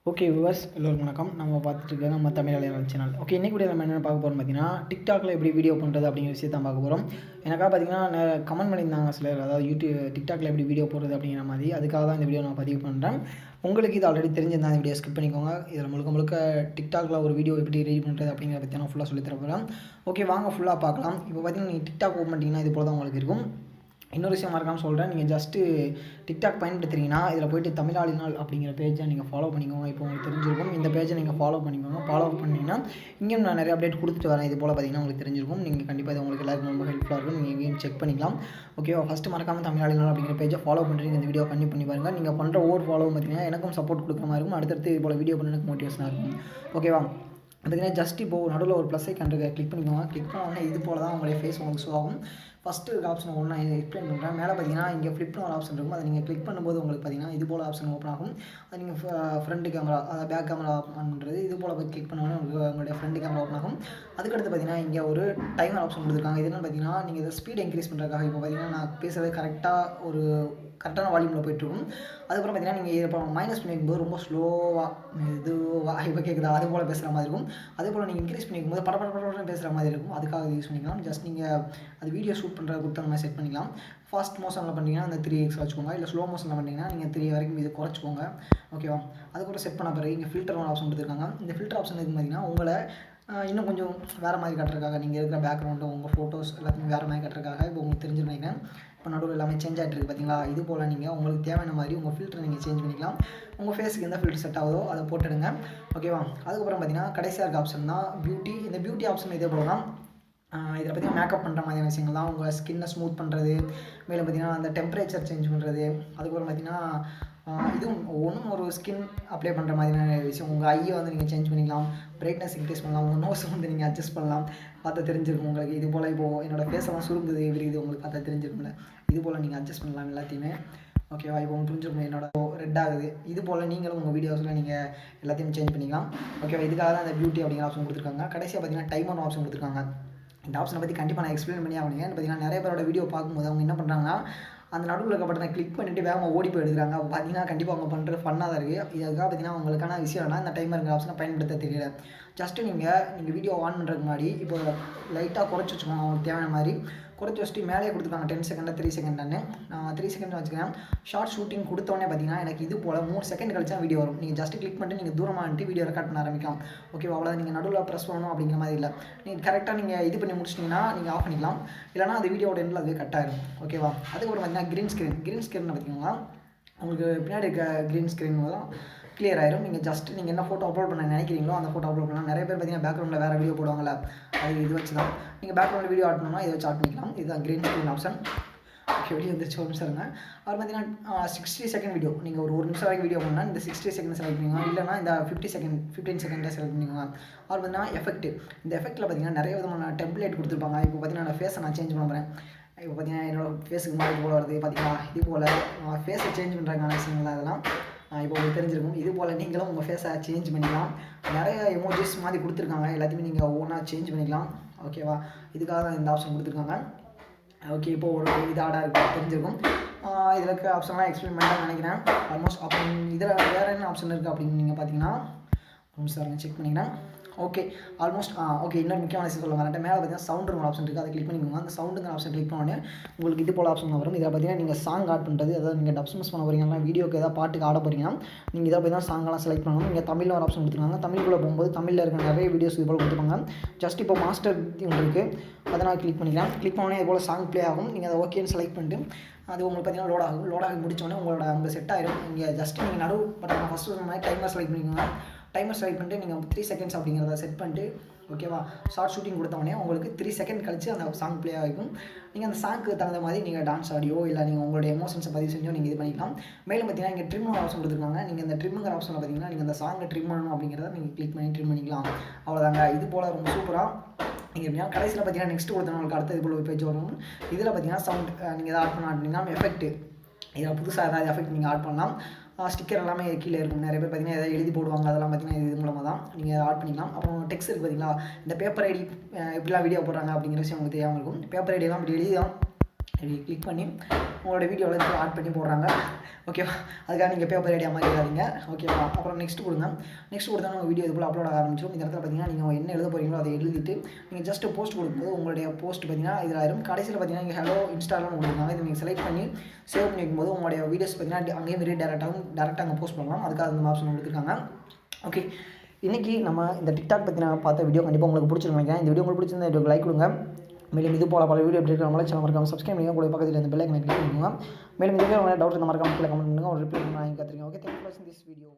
Okay viewers எல்லோருக்கும் வணக்கம். நம்ம பார்த்துட்டு இருக்க நம்ம தமிழ் அலையாளம் சேனல். ஓகே, இன்றைக்கு கூட நம்ம என்ன பார்க்க போகிறோம் பார்த்தீங்கன்னா, டிக்டாக்ல எப்படி வீடியோ பண்ணுறது அப்படிங்கிற விஷயத்தை பார்க்க போகிறோம். எனக்காக பார்த்தீங்கன்னா கமெண்ட் பண்ணியிருந்தாங்க சிலர், அதாவது டிக்டாக்ல எப்படி வீடியோ போடுறது அப்படிங்கிற மாதிரி. அதுக்காக தான் இந்த வீடியோ நான் பதிவு பண்ணுறேன். உங்களுக்கு இது ஆல்ரெடி தெரிஞ்சிருந்தா இந்த வீடியோ ஸ்கிப் பண்ணிக்கோங்க. இதில் முழுக்க டிக்டாக்ல ஒரு வீடியோ எப்படி ரெடி பண்ணுறது அப்படிங்கிற பற்றி நான் ஃபுல்லாக சொல்லித்தர போகிறேன். ஓகே, வாங்க ஃபுல்லாக பார்க்கலாம். இப்போ பார்த்தீங்கன்னா நீங்கள் டிக்டாக் ஓப்பன் பண்ணிட்டீங்கன்னா இது போல தான் உங்களுக்கு இருக்கும். இன்னொரு விஷயம் மறக்காமல் சொல்கிறேன், நீங்கள் ஜஸ்ட்டு டிக்டாக் பயன்படுத்துகிறீங்கன்னா இதில் போய்ட்டு தமிழாளினால் அப்படிங்கிற பேஜை நீங்கள் ஃபாலோ பண்ணிக்கோங்க. இப்போ உங்களுக்கு தெரிஞ்சிருக்கும். இந்த பேஜை நீங்கள் ஃபாலோ பண்ணிக்கோங்க. ஃபாலோ பண்ணிங்கன்னா இங்கேயும் நான் நிறைய அப்டேட் கொடுத்துட்டு வரேன். இது போல் பார்த்தீங்கன்னா உங்களுக்கு தெரிஞ்சிருக்கும். நீங்கள் கண்டிப்பாக இது உங்களுக்கு எல்லாருக்கும் ரொம்ப ஹெல்ப்ஃபுல்லாக இருக்கும். நீங்கள் எங்கேயும் செக் பண்ணிக்கலாம். ஓகேவா? ஃபஸ்ட்டு மறக்காமல் தமிழாளினால் அப்படிங்கிற பேஜை ஃபாலோ பண்ணுறீங்க. இந்த வீடியோ பண்ணி பாருங்கள். நீங்கள் பண்ணுற ஒவ்வொரு ஃபாலோ பார்த்தீங்கன்னா எனக்கும் சப்போர்ட் கொடுக்குற மாதிரி இருக்கும். அடுத்தடுத்து இது போல் வீடியோ பண்ண எனக்கு மோட்டிவேஷனாக இருக்கும். ஓகேவா? பார்த்தீங்கன்னா ஜஸ்ட் இப்போது நடுவில் ஒரு ப்ளஸ் ஐக்கான் கிளிக் பண்ணிக்கோங்க. கிளிக் பண்ணோன்னா இது போல் தான் உங்களுடைய ஃபேஸ் உங்களுக்கு ஷோ ஆகும். ஃபஸ்ட்டு இருக்க ஆப்ஷன் ஒன்று நான் எக்ஸ்பிளைன் பண்ணுறேன். மேலே பார்த்தீங்கன்னா இங்கே ஃப்ளிப்னு ஒரு ஆப்ஷன் இருக்கும். அதை நீங்கள் கிளிக் பண்ணும்போது உங்களுக்கு பார்த்தீங்கன்னா இது போல் ஆப்ஷன் ஓப்பன் ஆகும். அது நீங்கள் ஃப்ரண்ட் கேமரா, அதாவது பேக் கேமரா ஆன் பண்ணுறது, இது போல் போய் கிளிக் பண்ணோன்னே உங்களுடைய ஃப்ரண்ட் கேமரா ஓப்பன் ஆகும். அதுக்கடுத்து பார்த்தீங்கன்னா இங்கே ஒரு டைமர் ஆப்ஷன் கொடுத்துருக்காங்க. இது என்னென்னு பார்த்தீங்கன்னா நீங்கள் இதை ஸ்பீட் இன்க்ரீஸ் பண்ணுறதுக்காக. இப்போ பார்த்தீங்கன்னா நான் பேசுகிறது கரெக்டான வால்யூமில் போய்ட்டுருக்கும். அதுக்கப்புறம் பார்த்தீங்கன்னா நீங்கள் இப்போ மைனஸ் பண்ணிக்கும்போது ரொம்ப ஸ்லோவாக இதுவாக இப்போ கேட்குதா அது போல் பேசுகிற மாதிரி இருக்கும். அதே போல் நீங்கள் இன்க்ரீஸ் பண்ணிக்கும்போது படப்படப்படன்னு பேசுகிற மாதிரி இருக்கும். அதுக்காக யூஸ் பண்ணிக்கலாம். ஜஸ்ட் நீங்கள் அது வீடியோ ஷூட் பண்ணுறது கொடுத்து அந்த மாதிரி செட் பண்ணிக்கலாம். ஃபாஸ்ட் மோஷனில் பண்ணிங்கன்னா அந்த 3x வச்சுக்கோங்க. இல்லை ஸ்லோ மோஷனில் பண்ணிங்கன்னா நீங்கள் 3 வரைக்கும் இது குறைச்சிக்கோங்க. ஓகேவா? அதுக்கப்புறம் செட் பண்ண பிறகு இங்கே ஃபில்டர் ஒரு ஆப்ஷன் கொடுத்துருக்காங்க. இந்த ஃபில்டர் ஆப்ஷன் எதுக்கு பார்த்தீங்கன்னா உங்களை இன்னும் கொஞ்சம் வேறு மாதிரி கட்டுறதுக்காக, நீங்கள் இருக்கிற பேக்ரவுண்டு உங்கள் ஃபோட்டோஸ் எல்லாத்தையும் வேறு மாதிரி கட்டுறதுக்காக. இப்போ உங்களுக்கு தெரிஞ்சு நினைக்கிறேன், இப்போ நடுவில் எல்லாமே சேஞ்ச் ஆகிட்டு இருக்குது பார்த்தீங்களா? இது போல் நீங்கள் உங்களுக்கு தேவையான மாதிரி உங்கள் ஃபில்டரை நீங்கள் சேஞ்ச் பண்ணிக்கலாம். உங்கள் ஃபேஸுக்கு எந்த ஃபில்டர் செட் ஆகுதோ அதை போட்டுடுங்க. ஓகேவா? அதுக்கப்புறம் பார்த்தீங்கன்னா கடைசியாக இருக்க ஆப்ஷன் தான் பியூட்டி. இந்த பியூட்டி ஆப்ஷன் இதே போல் தான். இதில் பார்த்தீங்கன்னா மேக்கப் பண்ணுற மாதிரியான விஷயங்கள் தான். உங்கள் ஸ்கின்னை ஸ்மூத் பண்ணுறது, மேலும் பார்த்தீங்கன்னா அந்த டெம்பரேச்சர் சேஞ்ச் பண்ணுறது, அதுக்கப்புறம் பார்த்தீங்கன்னா இதுவும் ஒன்றும் ஒரு ஸ்கின் அப்ளை பண்ணுற மாதிரியான விஷயம். உங்கள் ஐயை வந்து நீங்கள் சேஞ்ச் பண்ணிக்கலாம். பிரைட்னஸ் இன்க்ரீஸ் பண்ணலாம். உங்கள் நோஸை வந்து நீங்கள் அட்ஜஸ்ட் பண்ணலாம். பார்த்தா தெரிஞ்சிருக்கும் உங்களுக்கு. இது போல் இப்போது என்னோடய ஃபேஸெல்லாம் சுருங்குது விரியுது உங்களுக்கு பார்த்தா தெரிஞ்சிருக்கும்ல. இது போல் நீங்கள் அட்ஜஸ்ட் பண்ணலாம் எல்லாத்தையுமே. ஓகேவா? இப்போ உங்களுக்கு புரிஞ்சிருக்கும் என்னோட ரெட் ஆகுது. இது போல் நீங்களும் உங்கள் வீடியோஸில் நீங்கள் எல்லாத்தையும் சேஞ்ச் பண்ணிக்கலாம். ஓகேவா? இதுக்காக தான் அந்த பியூட்டி அப்படிங்கிற ஆப்ஷன் கொடுத்துருக்காங்க. கடைசியாக பார்த்தீங்கன்னா டைமர் ஆப்ஷன் கொடுத்துருக்காங்க. இந்த ஆப்ஷனை பற்றி கண்டிப்பாக நான் எக்ஸ்பிளைன் பண்ணி ஆகணும். ஏன்னு பார்த்தீங்கன்னா நிறைய பேரோட வீடியோ பார்க்கும்போது அவங்க என்ன பண்ணுறாங்கன்னா அந்த நடுவில் இருக்க பட்டனை கிளிக் பண்ணிவிட்டு வேகமாக ஓடி போய் எடுக்கிறாங்க. பார்த்தீங்கன்னா கண்டிப்பாக அவங்க பண்ணுறது ஃபன்னாக தான் இருக்குது. இதுக்காக பார்த்தீங்கன்னா உங்களுக்கான விஷயம் என்ன, இந்த டைமருங்கிற ஆப்ஷனை பயன்படுத்த தெரியல. ஜஸ்ட்டு நீங்கள் வீடியோ ஆன் பண்ணுறதுக்கு முன்னாடி இப்போ லைட்டாக குறைச்சி வச்சுக்கோங்க. அவங்களுக்கு தேவையான மாதிரி குறைச்சி வச்சுட்டு மேலே கொடுத்துருக்காங்க 10 செகண்ட் 3 செகண்ட்னு. நான் 3 செகண்ட் வச்சுக்கிறேன். ஷார்ட் ஷூட்டிங் கொடுத்தோடனே பார்த்தீங்கன்னா எனக்கு இது போல் 3 செகண்ட் கழிச்சு தான் வீடியோ வரும். நீங்கள் ஜஸ்ட் கிளிக் பண்ணிட்டு நீங்கள் தூரமாக வந்துட்டு வீடியோ ரெக்கார்ட் பண்ண ஆரம்பிக்கலாம். ஓகேவா? அவ்வளோ நீங்கள் நடுவில் ப்ரெஸ் பண்ணணும் அப்படிங்கிற மாதிரி இல்லை. நீங்கள் கரெக்டாக நீங்கள் இது பண்ணி முடிச்சிட்டிங்கன்னா நீங்கள் ஆஃப் பண்ணிக்கலாம். இல்லைனா அது வீடியோட எண்டில் அதுவே கட் ஆகிடும். ஓகேவா? அதுக்கப்புறம் பார்த்தீங்கன்னா க்ரீன் ஸ்க்ரீன் பார்த்தீங்கன்னா உங்களுக்கு பின்னாடி இருக்க க்ரீன் ஸ்க்ரீன் தான் கிளியர் ஆயிரும். நீங்கள் ஜஸ்ட் நீங்கள் என்ன ஃபோட்டோ அப்லோட் பண்ண நினைக்கிறீங்களோ அந்த ஃபோட்டோ அப்லோட் பண்ணலாம். நிறைய பேர் பார்த்தீங்கன்னா பேக்ரவுண்டில் வேறு வீடியோ போடுவாங்கள்ல, அது இது வச்சு தான். நீங்கள் பேக்ரவுண்டில் வீடியோ ஆட் பண்ணணும்னா இதை வச்சு ஆட் பண்ணிக்கலாம். இதுதான் க்ரீன் ஸ்க்ரீன் ஆப்ஷன். ஓகே, வெளியே வந்துச்சு ஒரு நிமிஷம் இருங்க. அவர் பார்த்தீங்கன்னா 60 செகண்ட் வீடியோ நீங்கள் ஒரு நிமிஷம் வரைக்கும் வீடியோ பண்ணால் இந்த 60 செகண்ட் செலக்ட் பண்ணிக்கோங்க. இல்லைனா இந்த 15 செகண்டை செலக்ட் பண்ணிக்கோங்க. அவர் பார்த்தீங்கன்னா எஃபெக்ட். இந்த எஃபெக்ட்டில் பார்த்தீங்கன்னா நிறைய விதமான டெம்ப்ளேட் கொடுத்துருப்பாங்க. இப்போ பார்த்தீங்கன்னா நான் ஃபேஸை நான் சேஞ்ச் பண்ண போகிறேன். இப்போ பார்த்தீங்கன்னா என்னோடய ஃபேஸுக்கு மாதிரி போல் வருது பார்த்தீங்களா? இது போல் ஃபேஸை சேஞ்ச் பண்ணுறதுக்கான விஷயங்கள் அதெல்லாம் இப்போ உங்களுக்கு தெரிஞ்சிருக்கும். இது போல் நீங்களும் உங்கள் ஃபேஸை சேஞ்ச் பண்ணிக்கலாம். நிறைய எமோஜிஸ் மாதிரி கொடுத்துருக்காங்க. எல்லாத்தையுமே நீங்கள் ஒவ்வொன்றா சேஞ்ச் பண்ணிக்கலாம். ஓகேவா? இதுக்காக தான் இந்த ஆப்ஷன் கொடுத்துருக்காங்க. ஓகே, இப்போது ஒரு இது ஆடாக இருக்குது தெரிஞ்சிருக்கும். இதில் இருக்க ஆப்ஷன்லாம் எக்ஸ்பிளைன் பண்ணலாம்னு நினைக்கிறேன். ஆல்மோஸ்ட் அப்புறம் இதில் வேறு என்ன ஆப்ஷன் இருக்குது அப்படின்னு நீங்கள் பார்த்தீங்கன்னா சார் செக் பண்ணிக்கிறேன். Okay, almost okay. இன்னொரு முக்கியமான விஷயம் சொல்ல வரேன். மேலே பார்த்தீங்கன்னா சவுண்டுங்கிற ஒரு ஆப்ஷன் இருக்குது. அதை கிளிக் பண்ணிக்கோங்க. அந்த சவுண்டுங்கிற ஆப்ஷன் கிளிக் பண்ணோடனே உங்களுக்கு இது போல் ஆப்ஷன் வரும். இதில் பார்த்தீங்கன்னா நீங்கள் சாங் ஆட் பண்ணுறது, அதாவது நீங்கள் டப்ஸ்மஸ் பண்ண போகிறீங்கன்னா வீடியோக்கு ஏதாவது பாட்டுக்கு ஆட போகிறீங்கன்னா நீங்கள் இதை போய் தான் சாங்கெல்லாம் செலக்ட் பண்ணணும். நீங்கள் தமிழில் ஒரு ஆப்ஷன் கொடுத்துருக்காங்க. தமிழுக்குள்ளே போகும்போது தமிழில் இருக்க நிறைய வீடியோஸ் இது போல் கொடுத்துருப்பாங்க. ஜஸ்ட் இப்போ மாஸ்டர் இருக்குது, அதை நான் கிளிக் பண்ணிக்கலாம். கிளிக் பண்ணோடனே இது போல் சாங் ப்ளே ஆகும். நீங்கள் அதை ஓகேன்னு செலக்ட் பண்ணிட்டு அது உங்களுக்கு பார்த்தீங்கன்னா லோட் ஆகி முடிச்சோடனே உங்களோட செட் ஆயிடும். நீங்கள் ஜஸ்ட் நீங்கள் நடுவு பட்டன் ஃபஸ்ட்டு சொன்ன மாதிரி டைமர் செலக்ட் பண்ணிக்கோங்க. டைமர் செலக்ட் பண்ணிட்டு நீங்கள் 3 செகண்ட்ஸ் அப்படிங்கிறத செட் பண்ணிட்டு ஓகேவா? ஷார்ட் ஷூட்டிங் கொடுத்தோடனே உங்களுக்கு 3 செகண்ட் கழிச்சு அந்த சாங் ப்ளே ஆகிக்கும். நீங்கள் அந்த சாங்க்கு தகுந்த மாதிரி நீங்கள் டான்ஸ் ஆடியோ இல்லை நீங்கள் உங்களுடைய எமோஷன்ஸை பதிவு செஞ்சோ நீங்கள் இது பண்ணிக்கலாம். மேலும் பார்த்தீங்கன்னா இங்கே ட்ரிம் ஆப்ஷன் கொடுத்துருக்காங்க. நீங்கள் இந்த ட்ரிம்முங்கிற ஆப்ஷனில் பார்த்தீங்கன்னா நீங்கள் அந்த சாங்கை ட்ரிம் பண்ணணும் அப்படிங்கிறத நீங்கள் கிளிக் பண்ணி ட்ரிம் பண்ணிக்கலாம். அவ்வளோதாங்க. இது போல் ரொம்ப சூப்பராக நீங்கள் எப்படின்னா கடைசியில் பார்த்தீங்கன்னா நெக்ஸ்ட் கொடுத்தவங்களுக்கு அடுத்த இது போல் ஒரு பேஜ் வரும். இதில் பார்த்தீங்கன்னா சவுண்ட் நீங்கள் எதாவது ஆட் பண்ணிங்கன்னா எஃபெக்ட், இதில் புதுசாக ஏதாவது எஃபெக்ட் நீங்கள் ஆட் பண்ணலாம். ஸ்டிக்கர் எல்லாமே கீழே இருக்கும். நிறைய பேர் பார்த்தீங்கன்னா எதாவது எழுதி போடுவாங்க. அதெல்லாம் பார்த்தீங்கன்னா இது மூலமாக தான் நீங்கள் ஆட் பண்ணிக்கலாம். அப்புறம் டெக்ஸ்ட் இருக்குது பார்த்தீங்களா? இந்த பேப்பர் ஐடி எப்படிலாம் வீடியோ போடுறாங்க அப்படிங்கிற விஷயம் உங்களுக்கு தெரியாமல் இருக்கும். பேப்பர் ஐடியெல்லாம் இப்படி எழுதி தான் கிளிக் பண்ணி உங்களோட வீடியோவில் ஆட் பண்ணி போடுறாங்க. ஓகேவா? அதுக்காக நீங்கள் பேப்பர் ஐடியா மாதிரி எழுதாதீங்க. ஓகேவா? அப்புறம் நெக்ஸ்ட் கொடுங்க. நெக்ஸ்ட் கொடுத்தா உங்கள் வீடியோ இது போல் அப்லோட் ஆக ஆரம்பிச்சிடும். இந்த இடத்துல பார்த்தீங்கன்னா நீங்கள் என்ன எழுத போகிறீங்களோ அதை எழுதிட்டு நீங்கள் ஜஸ்ட் போஸ்ட் கொடுக்கும்போது உங்களுடைய போஸ்ட் பார்த்தீங்கன்னா இதில் ஆயிரும். கடைசியில் பார்த்தீங்கன்னா நீங்கள் ஹலோ இன்ஸ்டாகிராம் கொடுத்துருக்காங்க. இதை நீங்கள் செலக்ட் பண்ணி சேவ் பண்ணி வைக்கும்போது உங்களுடைய வீடியோஸ் பார்த்தீங்கன்னா அங்கேயும் வெரி டேரெக்டாக அங்கே போஸ்ட் பண்ணலாம். அதுக்காக அந்த ஆப்ஷன் கொடுத்துருக்காங்க. ஓகே, இன்றைக்கி நம்ம இந்த டிக்டாக் பற்றி நான் பார்த்த வீடியோ கண்டிப்பாக உங்களுக்கு பிடிச்சிருக்கேன் நினைக்கிறேன். இந்த வீடியோ உங்களுக்கு பிடிச்சிருந்தா வீடியோக்கு லைக் கொடுங்க. மேலும் இது போல பல வீடியோ அப்டேட் நம்மளே சேனல் மறக்காம சப்ஸ்கிரைப் பண்ணுங்க. கூட பக்கத்தில் இந்த பெல் ஐக்கனை கிளிக் பண்ணுங்க. மேலும் இந்த வீடியோ டவுட் இந்த மறக்காம கீழே கமெண்ட் பண்ணுங்க. ஒரு ரிப்ளை நான் காத்துருக்கேன். ஓகே, தேங்க்யூ ஃபார் வாட்சிங் திஸ் வீடியோ.